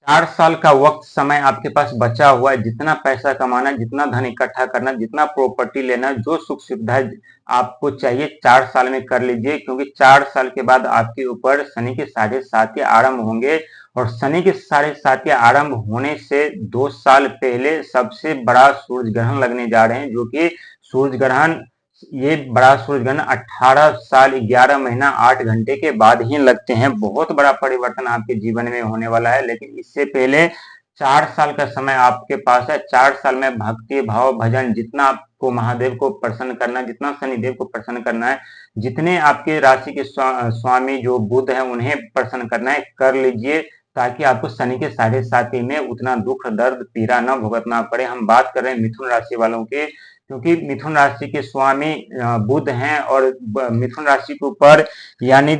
4 साल का वक्त समय आपके पास बचा हुआ है। जितना पैसा कमाना, जितना धन इकट्ठा करना, जितना प्रॉपर्टी लेना, जो सुख सुविधा आपको चाहिए 4 साल में कर लीजिए, क्योंकि 4 साल के बाद आपके ऊपर शनि के साढ़े साती आरंभ होंगे। और शनि के साढ़े साती आरंभ होने से 2 साल पहले सबसे बड़ा सूर्य ग्रहण लगने जा रहे हैं, जो कि सूर्य ग्रहण, ये बड़ा सूर्य ग्रहण 18 साल 11 महीना 8 घंटे के बाद ही लगते हैं। बहुत बड़ा परिवर्तन आपके जीवन में होने वाला है, लेकिन इससे पहले 4 साल का समय आपके पास है। 4 साल में भक्ति भाव भजन, जितना आपको महादेव को प्रसन्न करना है, जितना शनिदेव को प्रसन्न करना है, जितने आपके राशि के स्वामी जो बुध है उन्हें प्रसन्न करना है, कर लीजिए, ताकि आपको शनि के साढ़े साती में उतना दुख दर्द पीड़ा न भुगतना पड़े। हम बात कर रहे हैं मिथुन राशि वालों के, क्योंकि मिथुन राशि के स्वामी बुध हैं, और मिथुन राशि के ऊपर यानी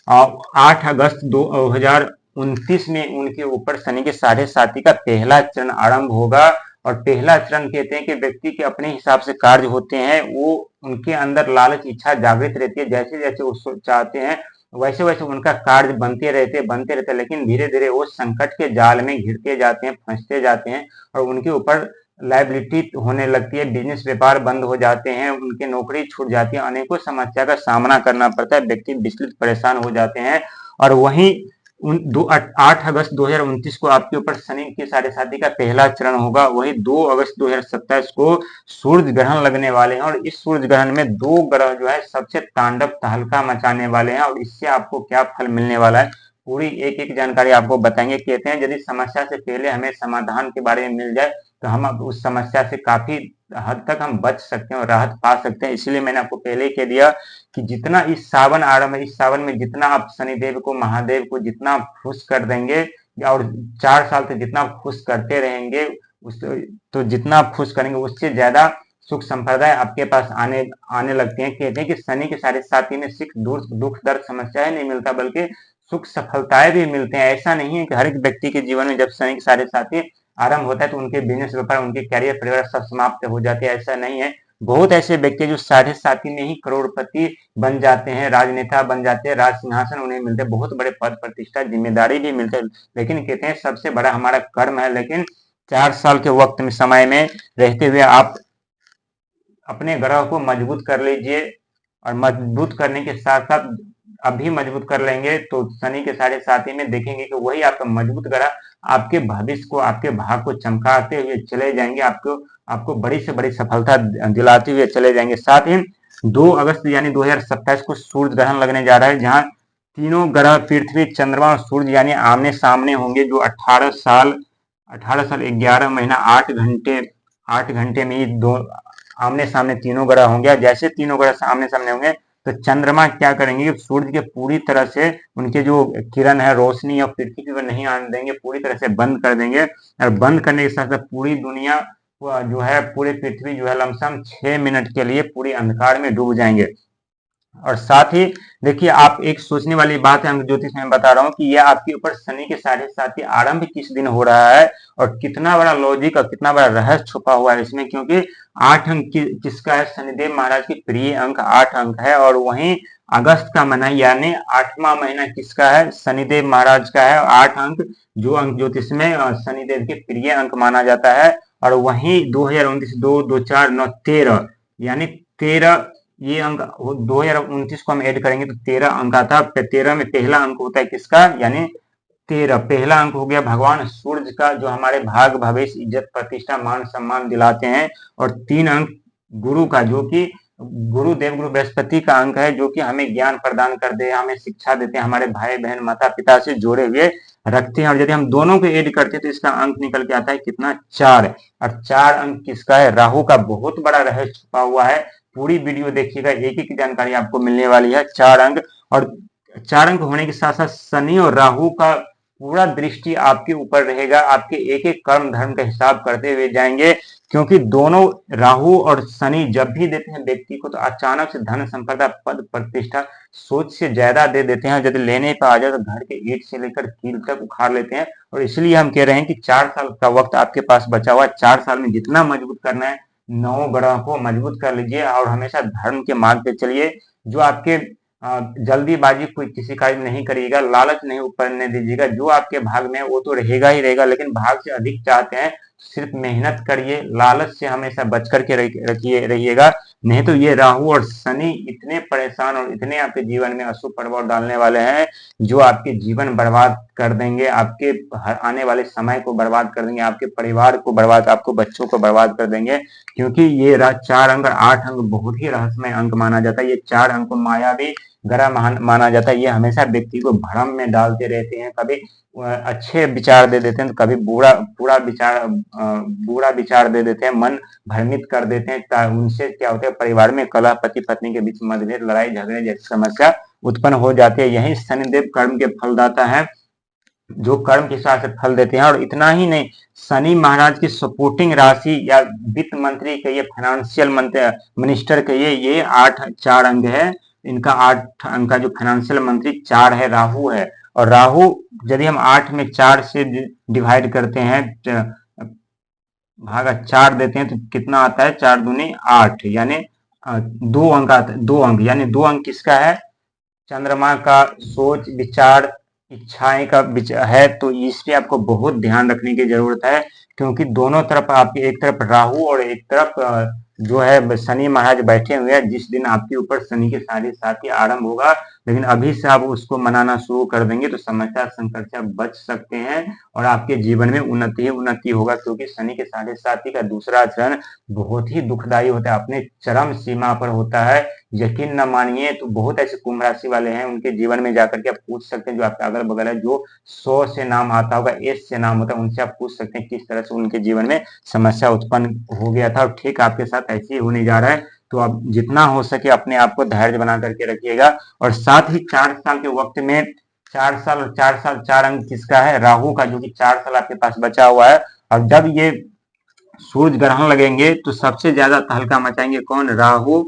8 अगस्त 2029 में उनके ऊपर शनि के साढ़े साती का पहला चरण आरंभ होगा। और पहला चरण कहते हैं कि व्यक्ति के अपने हिसाब से कार्य होते हैं, वो उनके अंदर लालच इच्छा जागृत रहती है, जैसे जैसे वो चाहते हैं वैसे वैसे उनका कार्य बनते रहते, लेकिन धीरे धीरे वो संकट के जाल में घिरते जाते हैं, फंसते जाते हैं, और उनके ऊपर लाइबिलिटी होने लगती है, बिजनेस व्यापार बंद हो जाते हैं, उनकी नौकरी छूट जाती है, अनेकों समस्या का सामना करना पड़ता है, व्यक्ति विचलित परेशान हो जाते हैं। और वहीं 8 अगस्त 2029 को आपके ऊपर शनि के साढ़े साती का पहला चरण होगा। वही 2 अगस्त 2027 को सूर्य ग्रहण लगने वाले हैं, और इस सूर्य ग्रहण में 2 ग्रह जो है सबसे तांडव तहलका मचाने वाले हैं। और इससे आपको क्या फल मिलने वाला है, पूरी एक एक जानकारी आपको बताएंगे। कहते हैं यदि समस्या से पहले हमें समाधान के बारे में मिल जाए तो हम अब उस समस्या से काफी हद तक हम बच सकते हैं और राहत पा सकते हैं। इसलिए मैंने आपको पहले ही कह दिया कि जितना इस सावन आरंभ है, इस सावन में जितना आप शनिदेव को, महादेव को जितना खुश कर देंगे, और 4 साल तक जितना खुश करते रहेंगे, उस तो जितना आप खुश करेंगे उससे ज्यादा सुख संप्रदाय आपके पास आने आने लगते हैं। कहते हैं कि शनि के साढ़े साती में सिर्फ दुख दर्द समस्याएं नहीं मिलता, बल्कि सुख सफलताएं भी मिलते हैं। ऐसा नहीं है कि हर एक व्यक्ति के जीवन में जब शनि के साढ़े साती आरंभ होता है तो उनके बिजनेस व्यापार, उनके कैरियर परिवार सब समाप्त हो जाते हैं, ऐसा नहीं है। बहुत ऐसे व्यक्ति जो साढ़े साती में ही करोड़पति बन जाते हैं, राजनेता बन जाते हैं, राज सिंहासन उन्हें मिलते हैं, बहुत बड़े पद प्रतिष्ठा जिम्मेदारी भी मिलते हैं। लेकिन कहते हैं सबसे बड़ा हमारा कर्म है। लेकिन 4 साल के वक्त में, समय में रहते हुए आप अपने ग्रह को मजबूत कर लीजिए, और मजबूत करने के साथ साथ अभी मजबूत कर लेंगे तो शनि के साढ़े साती में देखेंगे कि वही आपका मजबूत ग्रह आपके भविष्य को, आपके भाग को चमकाते हुए चले जाएंगे, आपको आपको बड़ी से बड़ी सफलता दिलाते हुए चले जाएंगे। साथ ही 2 अगस्त यानी 2027 को सूर्य ग्रहण लगने जा रहा है, जहां तीनों ग्रह पृथ्वी, चंद्रमा और सूर्य यानी आमने सामने होंगे, जो 18 साल 11 महीना 8 घंटे में ही दो आमने सामने तीनों ग्रह होंगे। जैसे तीनों ग्रह आमने सामने होंगे तो चंद्रमा क्या करेंगे, सूर्य के पूरी तरह से उनके जो किरण है, रोशनी और पृथ्वी पर नहीं आने देंगे, पूरी तरह से बंद कर देंगे। और बंद करने के साथ साथ पूरी दुनिया जो है, पूरे पृथ्वी जो है लमसम 6 मिनट के लिए पूरी अंधकार में डूब जाएंगे। और साथ ही देखिए, आप एक सोचने वाली बात है, अंक ज्योतिष में बता रहा हूँ कि यह आपके ऊपर शनि के साढ़े साती आरंभ किस दिन हो रहा है, और कितना बड़ा लॉजिक और कितना बड़ा रहस्य छुपा हुआ है इसमें। क्योंकि 8 अंक किसका है, शनिदेव महाराज की प्रिय अंक 8 अंक है। और वहीं अगस्त का महीना यानी 8वां महीना किसका है, शनिदेव महाराज का है। 8 अंक जो अंक ज्योतिष में शनिदेव के प्रिय अंक माना जाता है। और वहीं 2029 2 2 4 9 13 यानी 13 ये अंक 2029 को हम ऐड करेंगे तो 13 अंक आता है। 13 में पहला अंक होता है किसका, यानी 13 पहला अंक हो गया भगवान सूर्य का, जो हमारे भाग भविष्य इज्जत प्रतिष्ठा मान सम्मान दिलाते हैं। और 3 अंक गुरु का, जो कि गुरु देवगुरु बृहस्पति का अंक है, जो कि हमें ज्ञान प्रदान करते हैं, हमें शिक्षा देते हैं, हमारे भाई बहन माता पिता से जोड़े हुए रखते हैं। और यदि हम दोनों को ऐड करते हैं तो इसका अंक निकल के आता है कितना, 4। और 4 अंक किसका है, राहु का। बहुत बड़ा रहस्य छुपा हुआ है, पूरी वीडियो देखिएगा, एक एक जानकारी आपको मिलने वाली है। 4 अंक, और 4 अंक होने के साथ साथ शनि और राहु का पूरा दृष्टि आपके ऊपर रहेगा, आपके एक एक कर्म धर्म का हिसाब करते हुए जाएंगे। क्योंकि दोनों राहु और शनि जब भी देते हैं व्यक्ति को तो अचानक से धन संपदा पद प्रतिष्ठा सोच से ज्यादा दे देते हैं। यदि लेने पर आ जाए तो घर के ईंट से लेकर कील तक उखाड़ लेते हैं। और इसलिए हम कह रहे हैं कि 4 साल का वक्त आपके पास बचा हुआ है। 4 साल में जितना मजबूत करना है, 9 ग्रह को मजबूत कर लीजिए और हमेशा धर्म के मार्ग पे चलिए। जो आपके जल्दीबाजी कोई किसी कार्य में नहीं करिएगा, लालच नहीं उपरने दीजिएगा। जो आपके भाग में है वो तो रहेगा ही रहेगा, लेकिन भाग से अधिक चाहते हैं, सिर्फ मेहनत करिए, लालच से हमेशा बच करके रखिए रहिएगा। नहीं तो ये राहु और शनि इतने परेशान और इतने आपके जीवन में अशुभ प्रभाव डालने वाले हैं, जो आपके जीवन बर्बाद कर देंगे, आपके आने वाले समय को बर्बाद कर देंगे, आपके परिवार को बर्बाद, आपको बच्चों को बर्बाद कर देंगे। क्योंकि ये 4 अंक और 8 अंक बहुत ही रहस्यमय अंक माना जाता है। ये 4 अंक को मायावी ग्रह माना जाता है। ये हमेशा व्यक्ति को भ्रम में डालते रहते हैं, कभी अच्छे विचार दे देते हैं, तो कभी बुरा विचार दे देते हैं, मन भ्रमित कर देते हैं। उनसे क्या होता है, परिवार में कलह, पति पत्नी के बीच मतभेद, लड़ाई झगड़े जैसी समस्या उत्पन्न हो जाती है। यही शनिदेव कर्म के फलदाता है, जो कर्म के हिसाब से फल देते हैं। और इतना ही नहीं, शनि महाराज की सपोर्टिंग राशि या वित्त मंत्री कहिए, फाइनेंशियल मिनिस्टर कहिए, ये 4 अंक है। इनका 8 अंक का जो फाइनेंशियल मंत्री 4 है, राहु है। और राहु यदि हम 8 में 4 से डिवाइड करते हैं, भागा 4 देते हैं, तो कितना आता है, 4 दूनी 8, यानी 2 अंक आता है। 2 अंक यानी 2 अंक किसका है, चंद्रमा का सोच विचार इच्छाएं का है। तो इस पे आपको बहुत ध्यान रखने की जरूरत है, क्योंकि दोनों तरफ आपकी, एक तरफ राहु और एक तरफ जो है शनि महाराज बैठे हुए हैं। जिस दिन आपके ऊपर शनि के साढ़े साथी आरंभ होगा, लेकिन अभी से आप उसको मनाना शुरू कर देंगे तो समस्या संकट से आप बच सकते हैं और आपके जीवन में उन्नति ही उन्नति होगा। क्योंकि शनि के साढ़े साथी का दूसरा चरण बहुत ही दुखदायी होता है, अपने चरम सीमा पर होता है। यकीन न मानिए तो बहुत ऐसे कुंभ राशि वाले हैं, उनके जीवन में जाकर के आप पूछ सकते हैं, जो आपके अगल बगल है, जो 100 से नाम आता होगा, एस से नाम होता है, उनसे आप पूछ सकते हैं किस तरह से उनके जीवन में समस्या उत्पन्न हो गया था। और ठीक आपके साथ ऐसे ही होने जा रहा है। तो आप जितना हो सके अपने आप को धैर्य बना करके रखिएगा। और साथ ही 4 साल के वक्त में, 4 साल और 4 साल 4 अंक किसका है, राहु का, जो कि 4 साल आपके पास बचा हुआ है। और जब ये सूरज ग्रहण लगेंगे तो सबसे ज्यादा तहलका मचाएंगे कौन, राहु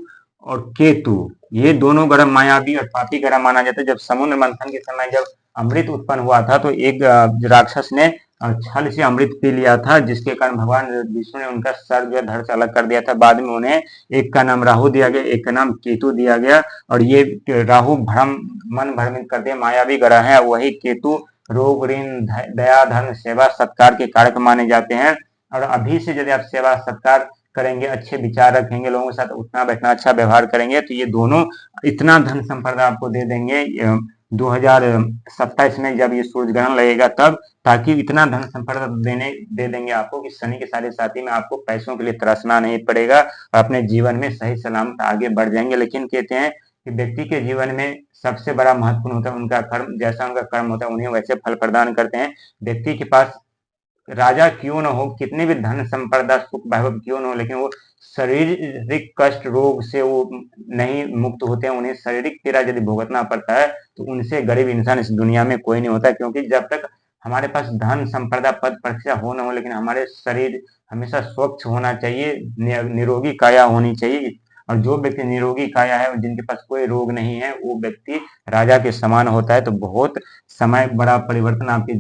और केतु। ये दोनों ग्रह मायावी और पापी ग्रह माना जाता है। जब समुद्र मंथन के समय जब अमृत उत्पन्न हुआ था, तो एक राक्षस ने छल से अमृत पी लिया था, जिसके कारण भगवान विष्णु ने उनका सर जो है धड़ से अलग कर दिया था। बाद में उन्हें एक का नाम राहु दिया गया, एक का नाम केतु दिया गया। और ये राहु मन भ्रमित करते हैं, मायावी ग्रह है। वही केतु रोग, ऋण, दया, धर्म, सेवा, सत्कार के कारक माने जाते हैं। और अभी से यदि आप सेवा सत्कार करेंगे, अच्छे विचार रखेंगे, लोगों के साथ उठना बैठना, अच्छा व्यवहार करेंगे, तो ये दोनों इतना धन संपदा आपको दे देंगे 2027 में जब ये सूरज ग्रहण लगेगा तब, ताकि इतना धन संपदा दे देंगे आपको कि शनि के साढ़े साथी में आपको पैसों के लिए तरसना नहीं पड़ेगा और अपने जीवन में सही सलामत आगे बढ़ जाएंगे। लेकिन कहते हैं कि व्यक्ति के जीवन में सबसे बड़ा महत्वपूर्ण होता है उनका कर्म। जैसा उनका कर्म होता है उन्हें वैसे फल प्रदान करते हैं। व्यक्ति के पास राजा क्यों न हो, कितने भी धन संपदा सुख वैभव क्यों न हो, लेकिन वो शारीरिक कष्ट रोग से वो नहीं मुक्त होते हैं। उन्हें शारीरिक पीड़ा यदि भुगतना पड़ता है, तो उनसे गरीब इंसान इस दुनिया में कोई नहीं होता। क्योंकि जब तक हमारे पास धन संपदा पद प्रतिष्ठा हो न हो, लेकिन हमारे शरीर हमेशा स्वच्छ होना चाहिए, निरोगी काया होनी चाहिए। और जो व्यक्ति निरोगी काया है, जिनके पास कोई रोग नहीं है, वो व्यक्ति राजा के समान होता है। तो बहुत समय बड़ा परिवर्तन आपके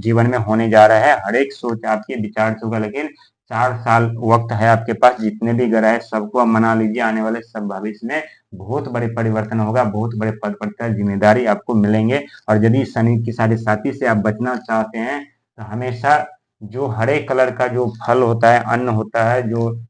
जीवन में होने जा रहा है। हर एक सोच आपके विचार से होगा। लेकिन 4 साल वक्त है आपके पास, जितने भी ग्रह है सबको आप मना लीजिए। आने वाले सब भविष्य में बहुत बड़े परिवर्तन होगा, बहुत बड़े पद पर जिम्मेदारी आपको मिलेंगे। और यदि शनि की साढ़े साथी से आप बचना चाहते हैं, तो हमेशा जो हरे कलर का जो फल होता है, अन्न होता है, जो